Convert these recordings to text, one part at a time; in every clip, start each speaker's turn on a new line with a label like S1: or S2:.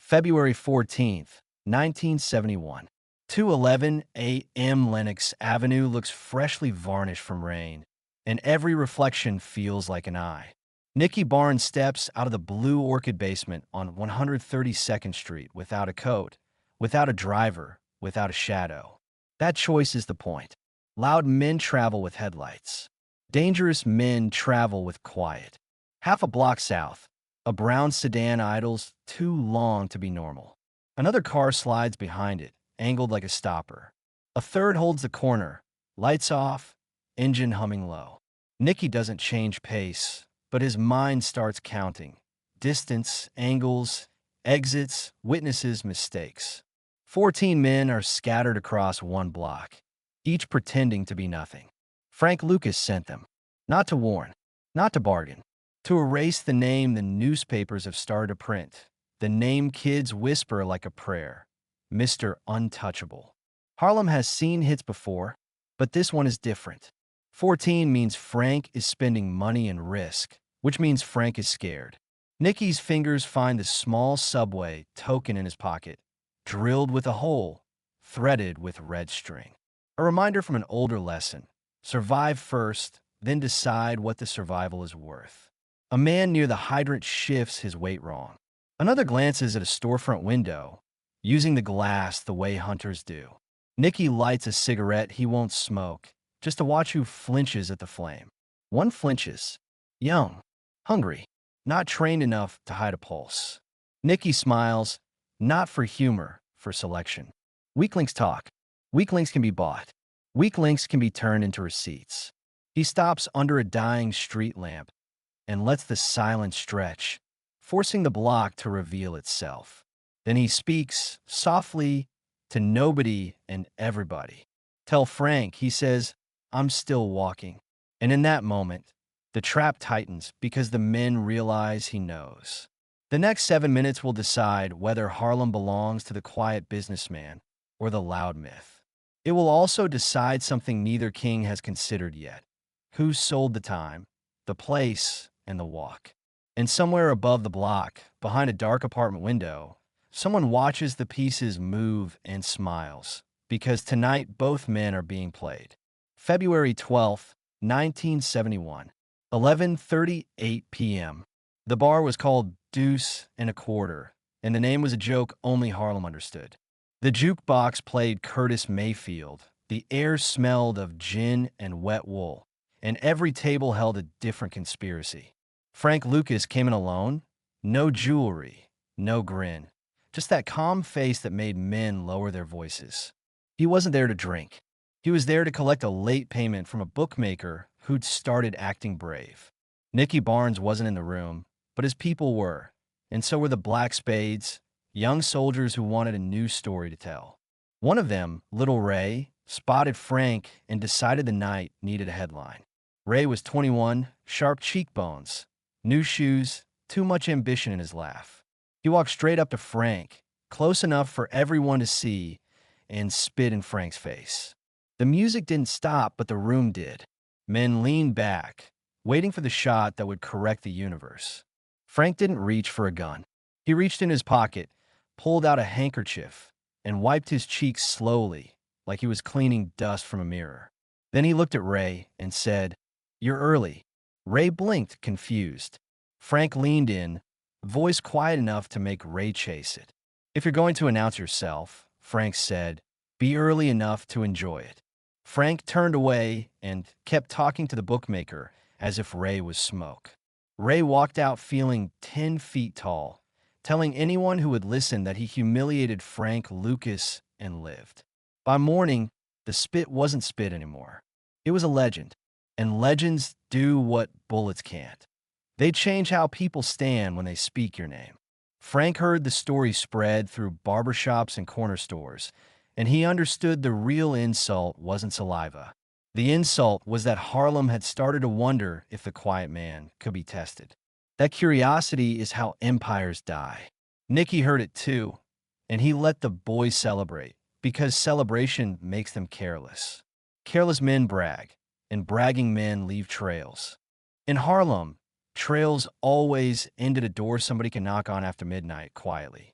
S1: February 14th, 1971. 2:11 a.m. Lenox Avenue looks freshly varnished from rain, and every reflection feels like an eye. Nicky Barnes steps out of the Blue Orchid basement on 132nd Street without a coat, without a driver, without a shadow. That choice is the point. Loud men travel with headlights. Dangerous men travel with quiet. Half a block south, a brown sedan idles too long to be normal. Another car slides behind it, angled like a stopper. A third holds the corner, lights off, engine humming low. Nicky doesn't change pace, but his mind starts counting. Distance, angles, exits, witnesses, mistakes. 14 men are scattered across one block, each pretending to be nothing. Frank Lucas sent them. Not to warn, not to bargain. To erase the name the newspapers have started to print. The name kids whisper like a prayer. Mr. Untouchable. Harlem has seen hits before, but this one is different. 14 means Frank is spending money and risk, which means Frank is scared. Nicky's fingers find the small subway token in his pocket, drilled with a hole, threaded with red string. A reminder from an older lesson. Survive first, then decide what the survival is worth. A man near the hydrant shifts his weight wrong. Another glances at a storefront window, using the glass the way hunters do. Nicky lights a cigarette he won't smoke, just to watch who flinches at the flame. One flinches. Young. Hungry. Not trained enough to hide a pulse. Nicky smiles, not for humor, for selection. Weak links talk. Weak links can be bought. Weak links can be turned into receipts. He stops under a dying street lamp and lets the silence stretch, forcing the block to reveal itself. Then he speaks, softly, to nobody and everybody. Tell Frank, he says, I'm still walking. And in that moment, the trap tightens because the men realize he knows. The next 7 minutes will decide whether Harlem belongs to the quiet businessman or the loud myth. It will also decide something neither king has considered yet. Who sold the time, the place, and the walk? And somewhere above the block, behind a dark apartment window, someone watches the pieces move and smiles, because tonight both men are being played. February 12th, 1971, 11:38 p.m. The bar was called Deuce and a Quarter, and the name was a joke only Harlem understood. The jukebox played Curtis Mayfield. The air smelled of gin and wet wool, and every table held a different conspiracy. Frank Lucas came in alone, no jewelry, no grin, just that calm face that made men lower their voices. He wasn't there to drink. He was there to collect a late payment from a bookmaker who'd started acting brave. Nicky Barnes wasn't in the room, but his people were, and so were the Black Spades, young soldiers who wanted a new story to tell. One of them, Little Ray, spotted Frank and decided the night needed a headline. Ray was 21, sharp cheekbones, new shoes, too much ambition in his laugh. He walked straight up to Frank, close enough for everyone to see, and spit in Frank's face. The music didn't stop, but the room did. Men leaned back, waiting for the shot that would correct the universe. Frank didn't reach for a gun. He reached in his pocket, pulled out a handkerchief, and wiped his cheeks slowly, like he was cleaning dust from a mirror. Then he looked at Ray and said, "You're early." Ray blinked, confused. Frank leaned in, voice quiet enough to make Ray chase it. "If you're going to announce yourself," Frank said, "be early enough to enjoy it." Frank turned away and kept talking to the bookmaker as if Ray was smoke. Ray walked out feeling 10 feet tall, telling anyone who would listen that he humiliated Frank Lucas and lived. By morning, the spit wasn't spit anymore. It was a legend, and legends do what bullets can't. They change how people stand when they speak your name. Frank heard the story spread through barbershops and corner stores, and he understood the real insult wasn't saliva. The insult was that Harlem had started to wonder if the quiet man could be tested. That curiosity is how empires die. Nicky heard it too, and he let the boys celebrate, because celebration makes them careless. Careless men brag, and bragging men leave trails. In Harlem, trails always end at a door somebody can knock on after midnight quietly.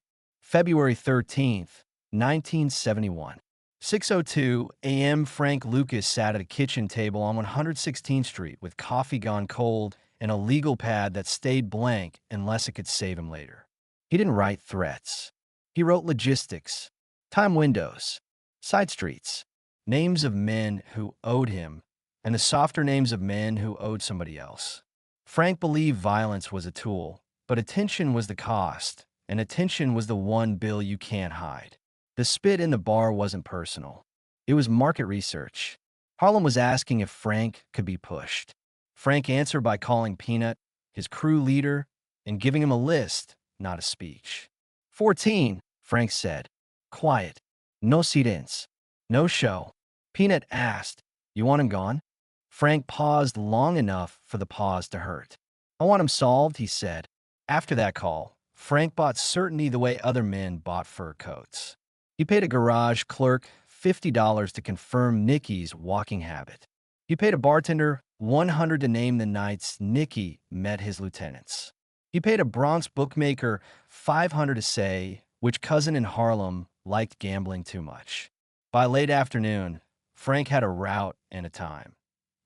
S1: February 13th, 1971. 6:02 a.m. Frank Lucas sat at a kitchen table on 116th Street with coffee gone cold and a legal pad that stayed blank unless it could save him later. He didn't write threats. He wrote logistics, time windows, side streets, names of men who owed him, and the softer names of men who owed somebody else. Frank believed violence was a tool, but attention was the cost, and attention was the one bill you can't hide. The spit in the bar wasn't personal. It was market research. Harlem was asking if Frank could be pushed. Frank answered by calling Peanut his crew leader and giving him a list, not a speech. 14, Frank said. Quiet. No sit-ins. No show. Peanut asked, "You want him gone?" Frank paused long enough for the pause to hurt. "I want him solved," he said. After that call, Frank bought certainty the way other men bought fur coats. He paid a garage clerk $50 to confirm Nicky's walking habit. He paid a bartender $100 to name the nights Nicky met his lieutenants. He paid a Bronx bookmaker $500 to say which cousin in Harlem liked gambling too much. By late afternoon, Frank had a route and a time.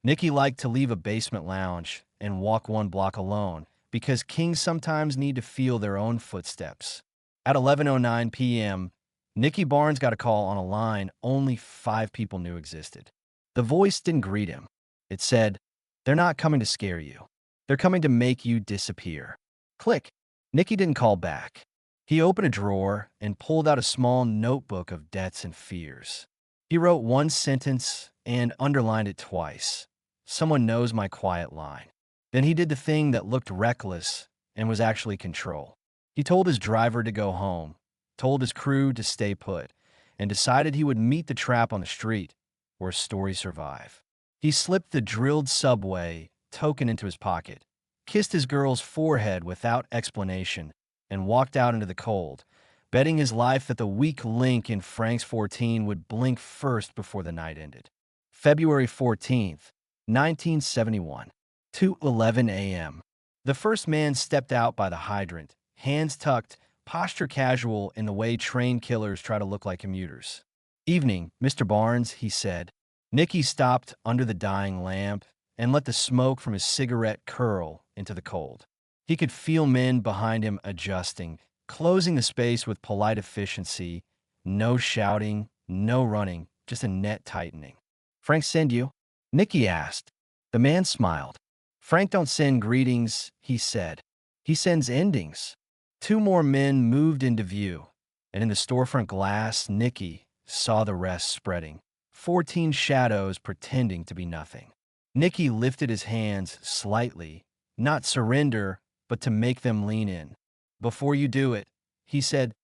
S1: Nicky liked to leave a basement lounge and walk one block alone because kings sometimes need to feel their own footsteps. At 11:09 p.m., Nicky Barnes got a call on a line only 5 people knew existed. The voice didn't greet him. It said, "They're not coming to scare you. They're coming to make you disappear." Click. Nicky didn't call back. He opened a drawer and pulled out a small notebook of debts and fears. He wrote one sentence and underlined it twice. "Someone knows my quiet line." Then he did the thing that looked reckless and was actually control. He told his driver to go home, told his crew to stay put, and decided he would meet the trap on the street where stories survive. He slipped the drilled subway token into his pocket, kissed his girl's forehead without explanation, and walked out into the cold, betting his life that the weak link in Frank's 14 would blink first before the night ended. February 14th, 1971. 2:11 a.m. The first man stepped out by the hydrant, hands tucked, posture casual in the way trained killers try to look like commuters. "Evening, Mr. Barnes," he said. Nicky stopped under the dying lamp and let the smoke from his cigarette curl into the cold. He could feel men behind him adjusting, closing the space with polite efficiency. No shouting, no running, just a net tightening. "Frank send you?" Nicky asked. The man smiled. "Frank don't send greetings," he said. "He sends endings." 2 more men moved into view, and in the storefront glass, Nicky saw the rest spreading, 14 shadows pretending to be nothing. Nicky lifted his hands slightly, not surrender, but to make them lean in. "Before you do it," he said,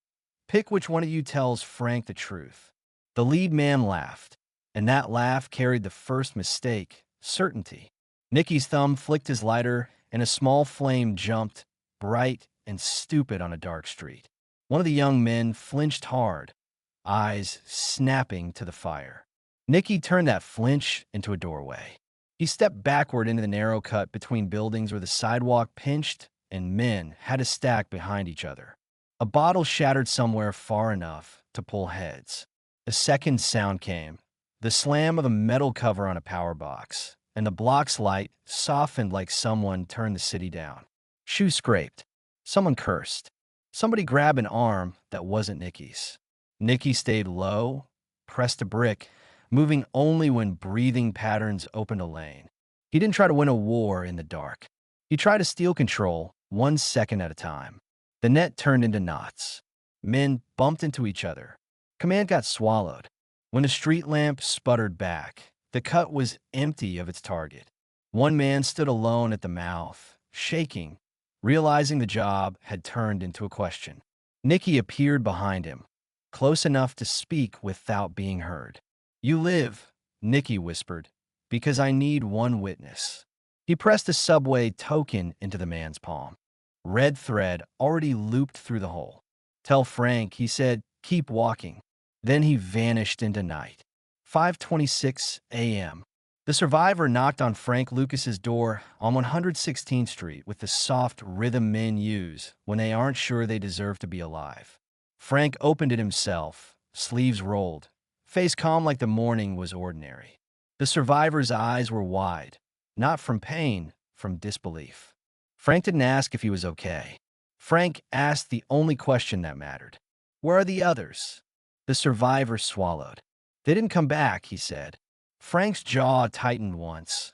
S1: "pick which one of you tells Frank the truth." The lead man laughed, and that laugh carried the first mistake, certainty. Nicky's thumb flicked his lighter, and a small flame jumped, bright and stupid on a dark street. One of the young men flinched hard, eyes snapping to the fire. Nicky turned that flinch into a doorway. He stepped backward into the narrow cut between buildings where the sidewalk pinched and men had to stack behind each other. A bottle shattered somewhere far enough to pull heads. A second sound came, the slam of a metal cover on a power box, and the block's light softened like someone turned the city down. Shoes scraped. Someone cursed. Somebody grabbed an arm that wasn't Nicky's. Nicky stayed low, pressed a brick, moving only when breathing patterns opened a lane. He didn't try to win a war in the dark. He tried to steal control 1 second at a time. The net turned into knots. Men bumped into each other. Command got swallowed. When the street lamp sputtered back, the cut was empty of its target. One man stood alone at the mouth, shaking, realizing the job had turned into a question. Nicky appeared behind him, close enough to speak without being heard. "You live," Nicky whispered, "because I need one witness." He pressed a subway token into the man's palm. Red thread already looped through the hole. "Tell Frank," he said, "keep walking." Then he vanished into night. 5:26 a.m. The survivor knocked on Frank Lucas's door on 116th Street with the soft rhythm men use when they aren't sure they deserve to be alive. Frank opened it himself, sleeves rolled, face calm like the morning was ordinary. The survivor's eyes were wide, not from pain, from disbelief. Frank didn't ask if he was okay. Frank asked the only question that mattered. Where are the others? The survivor swallowed. They didn't come back, he said. Frank's jaw tightened once,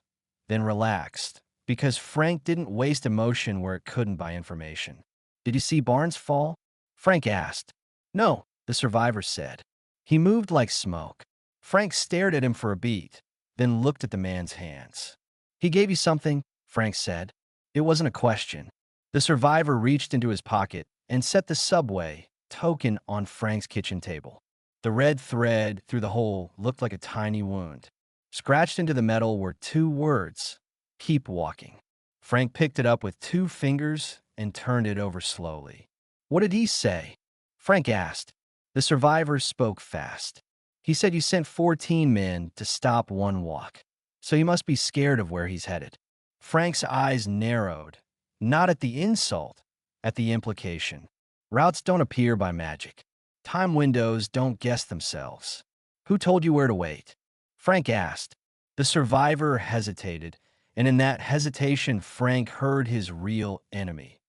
S1: then relaxed, because Frank didn't waste emotion where it couldn't buy information. Did you see Barnes fall? Frank asked. No, the survivor said. He moved like smoke. Frank stared at him for a beat, then looked at the man's hands. He gave you something, Frank said. It wasn't a question. The survivor reached into his pocket and set the subway token on Frank's kitchen table. The red thread through the hole looked like a tiny wound. Scratched into the metal were two words, keep walking. Frank picked it up with 2 fingers and turned it over slowly. What did he say? Frank asked. The survivor spoke fast. He said you sent 14 men to stop one walk, so you must be scared of where he's headed. Frank's eyes narrowed, not at the insult, at the implication. Routes don't appear by magic. Time windows don't guess themselves. Who told you where to wait? Frank asked. The survivor hesitated, and in that hesitation, Frank heard his real enemy,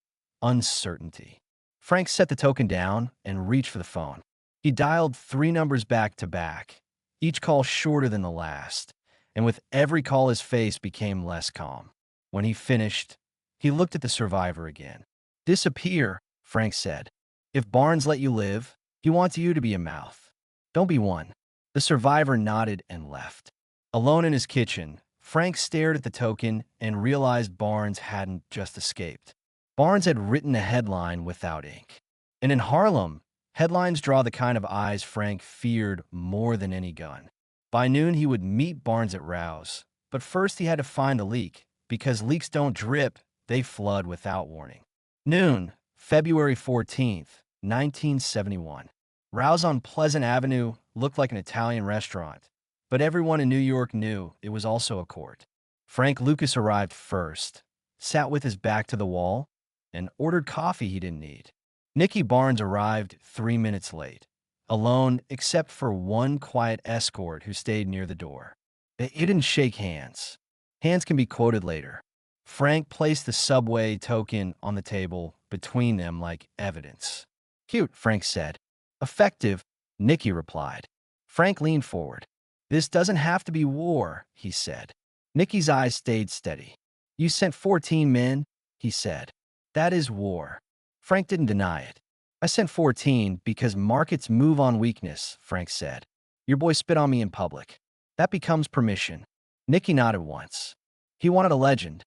S1: uncertainty. Frank set the token down and reached for the phone. He dialed 3 numbers back to back, each call shorter than the last, and with every call his face became less calm. When he finished, he looked at the survivor again. Disappear, Frank said. If Barnes let you live, he wants you to be a mouth. Don't be one. The survivor nodded and left. Alone in his kitchen, Frank stared at the token and realized Barnes hadn't just escaped. Barnes had written a headline without ink. And in Harlem, headlines draw the kind of eyes Frank feared more than any gun. By noon, he would meet Barnes at Rouse, but first he had to find the leak, because leaks don't drip, they flood without warning. Noon, February 14th, 1971. Rouse on Pleasant Avenue looked like an Italian restaurant, but everyone in New York knew it was also a court. Frank Lucas arrived first, sat with his back to the wall, and ordered coffee he didn't need. Nicky Barnes arrived 3 minutes late, alone except for one quiet escort who stayed near the door. They didn't shake hands. Hands can be quoted later. Frank placed the subway token on the table between them like evidence. Cute, Frank said. Effective, Nicky replied. Frank leaned forward. This doesn't have to be war, he said. Nicky's eyes stayed steady. You sent 14 men, he said. That is war. Frank didn't deny it. I sent 14 because markets move on weakness, Frank said. Your boy spit on me in public. That becomes permission. Nicky nodded once. He wanted a legend,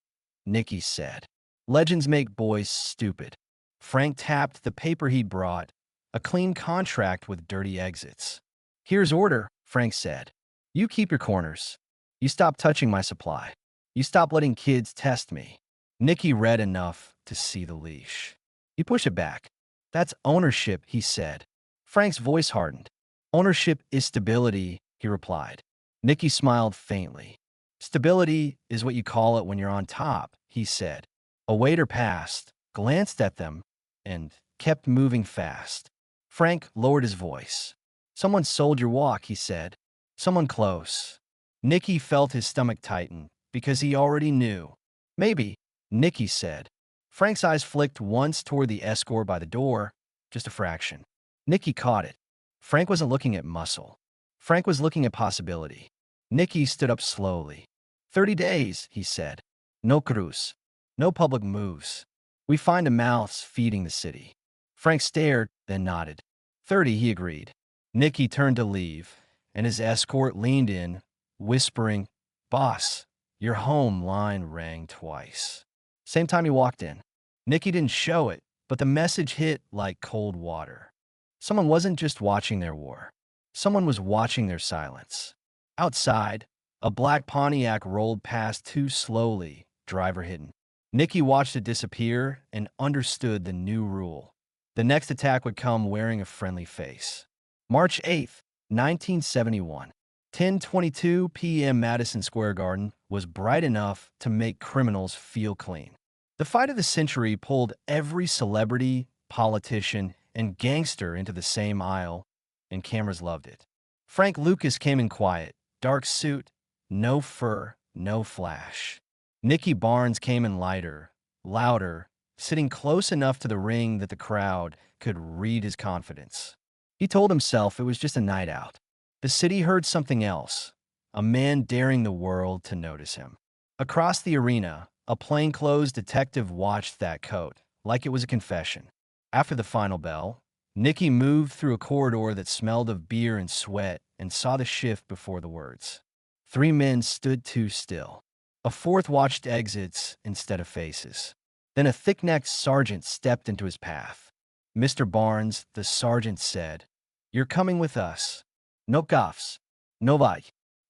S1: Nicky said. Legends make boys stupid. Frank tapped the paper he'd brought, a clean contract with dirty exits. Here's order, Frank said. You keep your corners. You stop touching my supply. You stop letting kids test me. Nicky read enough to see the leash. You push it back. That's ownership, he said. Frank's voice hardened. Ownership is stability, he replied. Nicky smiled faintly. Stability is what you call it when you're on top, he said. A waiter passed, glanced at them, and kept moving fast. Frank lowered his voice. Someone sold your walk, he said. Someone close. Nicky felt his stomach tighten because he already knew. Maybe, Nicky said. Frank's eyes flicked once toward the escort by the door, just a fraction. Nicky caught it. Frank wasn't looking at muscle. Frank was looking at possibility. Nicky stood up slowly. 30 days, he said. No cruz. No public moves. We find a mouths feeding the city. Frank stared, then nodded. 30, he agreed. Nicky turned to leave, and his escort leaned in, whispering, Boss, your home line rang twice. Same time he walked in. Nicky didn't show it, but the message hit like cold water. Someone wasn't just watching their war. Someone was watching their silence. Outside, a black Pontiac rolled past too slowly, driver hidden. Nicky watched it disappear and understood the new rule. The next attack would come wearing a friendly face. March 8th, 1971. 10:22 p.m. Madison Square Garden was bright enough to make criminals feel clean. The fight of the century pulled every celebrity, politician, and gangster into the same aisle, and cameras loved it. Frank Lucas came in quiet, dark suit, no fur, no flash. Nicky Barnes came in lighter, louder, sitting close enough to the ring that the crowd could read his confidence. He told himself it was just a night out. The city heard something else, a man daring the world to notice him. Across the arena, a plainclothes detective watched that coat, like it was a confession. After the final bell, Nicky moved through a corridor that smelled of beer and sweat and saw the shift before the words. 3 men stood too still. A 4th watched exits instead of faces. Then a thick-necked sergeant stepped into his path. "Mr. Barnes," the sergeant said, "you're coming with us. No cuffs. No lie.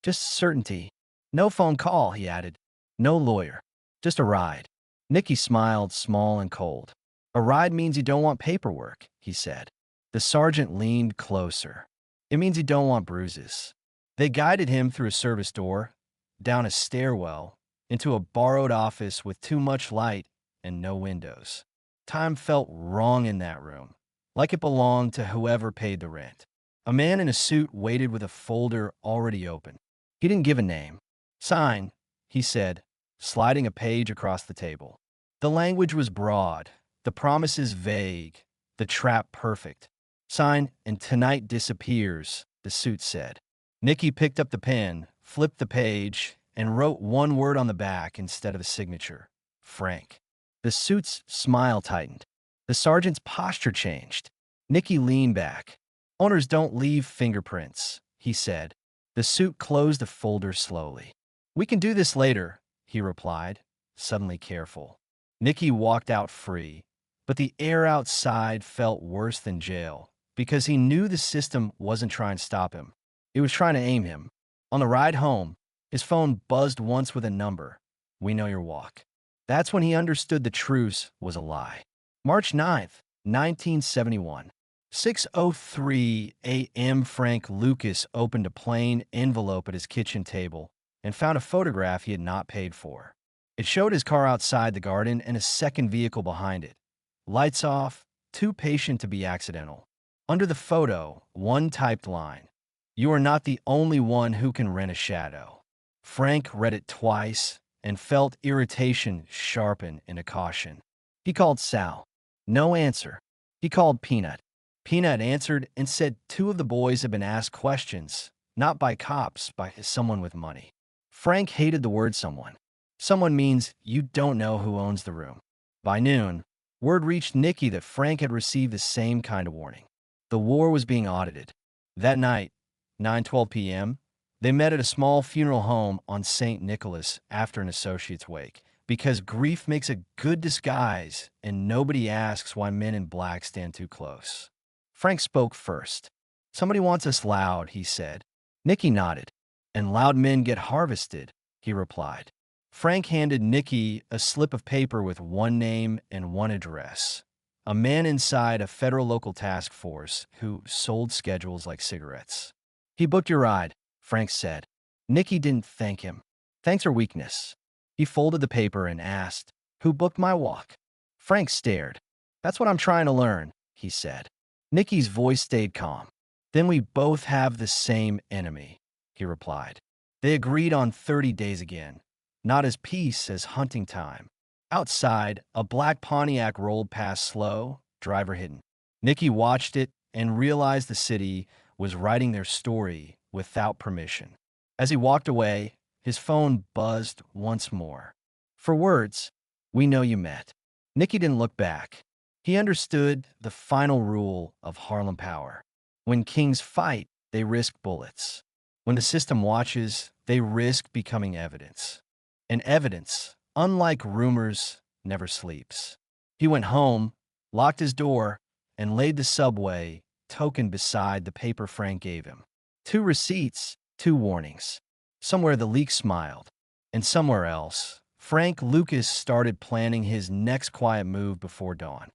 S1: Just certainty. No phone call," he added. "No lawyer. Just a ride." Nicky smiled, small and cold. "A ride means you don't want paperwork," he said. The sergeant leaned closer. "It means you don't want bruises." They guided him through a service door, down a stairwell, into a borrowed office with too much light and no windows. Time felt wrong in that room, like it belonged to whoever paid the rent. A man in a suit waited with a folder already open. He didn't give a name. "Sign," he said, sliding a page across the table. The language was broad, the promises vague, the trap perfect. "Sign, and tonight disappears," the suit said. Nicky picked up the pen, flipped the page, and wrote one word on the back instead of a signature: Frank. The suit's smile tightened. The sergeant's posture changed. Nicky leaned back. "Owners don't leave fingerprints," he said. The suit closed the folder slowly. "We can do this later," he replied, suddenly careful. Nicky walked out free, but the air outside felt worse than jail, because he knew the system wasn't trying to stop him. It was trying to aim him. On the ride home, his phone buzzed once with a number: "We know your walk." That's when he understood the truce was a lie. March 9th, 1971. 6:03 a.m. Frank Lucas opened a plain envelope at his kitchen table and found a photograph he had not paid for. It showed his car outside the garden and a second vehicle behind it. Lights off, too patient to be accidental. Under the photo, one typed line: "You are not the only one who can rent a shadow." Frank read it twice and felt irritation sharpen into caution. He called Sal. No answer. He called Peanut. Peanut answered and said 2 of the boys had been asked questions, not by cops, by someone with money. Frank hated the word someone. Someone means you don't know who owns the room. By noon, word reached Nicky that Frank had received the same kind of warning. The war was being audited. That night, 9:12 p.m., they met at a small funeral home on St. Nicholas after an associate's wake, because grief makes a good disguise and nobody asks why men in black stand too close. Frank spoke first. "Somebody wants us loud," he said. Nicky nodded. "And loud men get harvested," he replied. Frank handed Nicky a slip of paper with one name and one address. A man inside a federal local task force who sold schedules like cigarettes. "He booked your ride," Frank said. Nicky didn't thank him. Thanks are weakness. He folded the paper and asked, "Who booked my walk?" Frank stared. "That's what I'm trying to learn," he said. Nicky's voice stayed calm. "Then we both have the same enemy," he replied. They agreed on 30 days again, not as peace as hunting time. Outside, a black Pontiac rolled past slow, driver hidden. Nicky watched it and realized the city was writing their story without permission. As he walked away, his phone buzzed once more. For words, "We know you met." Nicky didn't look back. He understood the final rule of Harlem power. When kings fight, they risk bullets. When the system watches, they risk becoming evidence. And evidence, unlike rumors, never sleeps. He went home, locked his door, and laid the subway token beside the paper Frank gave him. 2 receipts, 2 warnings. Somewhere the leak smiled, and somewhere else, Frank Lucas started planning his next quiet move before dawn.